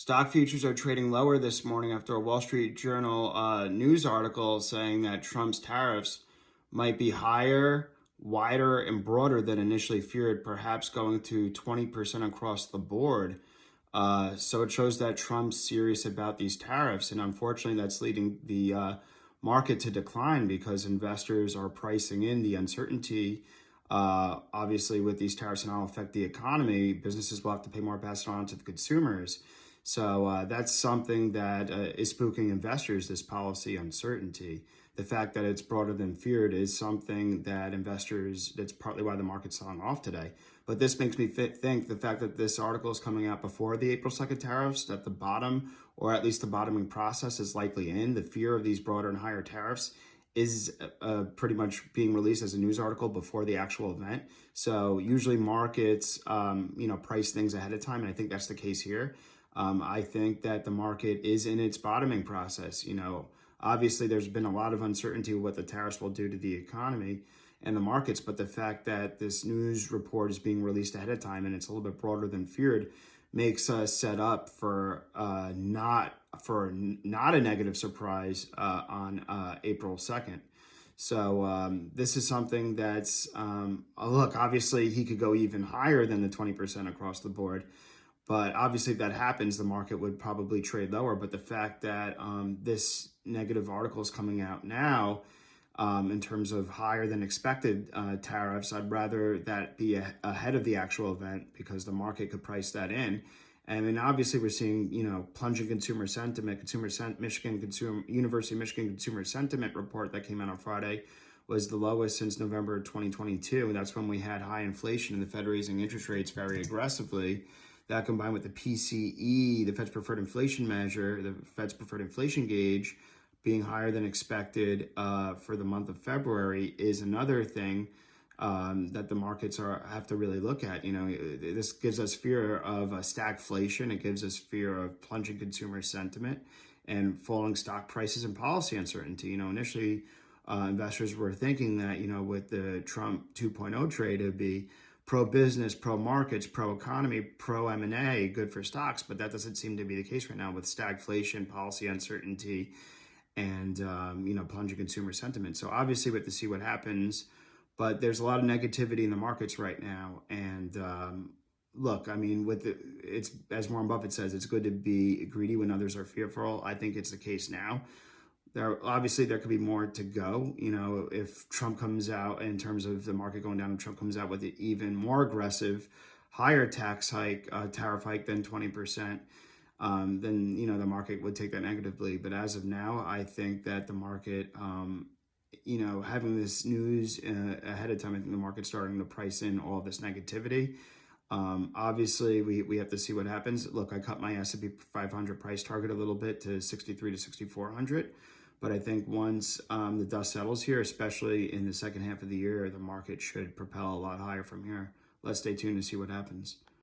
Stock futures are trading lower this morning after a Wall Street Journal news article saying that Trump's tariffs might be higher, wider, and broader than initially feared, perhaps going to 20% across the board. So it shows that Trump's serious about these tariffs, and unfortunately, that's leading the market to decline because investors are pricing in the uncertainty. Obviously, with these tariffs and how it'll affect the economy, businesses will have to pay more, pass it on to the consumers. So that's something that is spooking investors, this policy uncertainty. The fact that it's broader than feared is something that investors, that's partly why the market's selling off today. But this makes me think the fact that this article is coming out before the April 2nd tariffs, that the bottom, or at least the bottoming process, is likely in. The fear of these broader and higher tariffs is pretty much being released as a news article before the actual event. So usually markets, price things ahead of time, and I think that's the case here. I think that the market is in its bottoming process. Obviously there's been a lot of uncertainty with what the tariffs will do to the economy and the markets, but the fact that this news report is being released ahead of time and it's a little bit broader than feared makes us set up for not a negative surprise on April 2nd. So this is something that's, look, obviously he could go even higher than the 20% across the board. But obviously, if that happens, the market would probably trade lower. But the fact that this negative article is coming out now in terms of higher than expected tariffs, I'd rather that be ahead of the actual event because the market could price that in. And then obviously we're seeing, plunging consumer sentiment. University of Michigan Consumer Sentiment report that came out on Friday was the lowest since November 2022. And that's when we had high inflation and the Fed raising interest rates very aggressively. That combined with the PCE, the Fed's preferred inflation measure, the Fed's preferred inflation gauge, being higher than expected for the month of February is another thing that the markets have to really look at. This gives us fear of stagflation. It gives us fear of plunging consumer sentiment and falling stock prices and policy uncertainty. Initially, investors were thinking that, with the Trump 2.0 trade, it'd be pro-business, pro-markets, pro-economy, pro-M&A, good for stocks, but that doesn't seem to be the case right now with stagflation, policy uncertainty, and plunging consumer sentiment. So obviously we have to see what happens, but there's a lot of negativity in the markets right now. And look, it's as Warren Buffett says, it's good to be greedy when others are fearful. I think it's the case now. There could be more to go. If Trump comes out in terms of the market going down, and Trump comes out with an even more aggressive, higher tariff hike than 20%, then the market would take that negatively. But as of now, I think that the market, having this news ahead of time, I think the market's starting to price in all this negativity. Obviously, we have to see what happens. Look, I cut my S&P 500 price target a little bit to 63 to 6,400. But I think once the dust settles here, especially in the second half of the year, the market should propel a lot higher from here. Let's stay tuned to see what happens.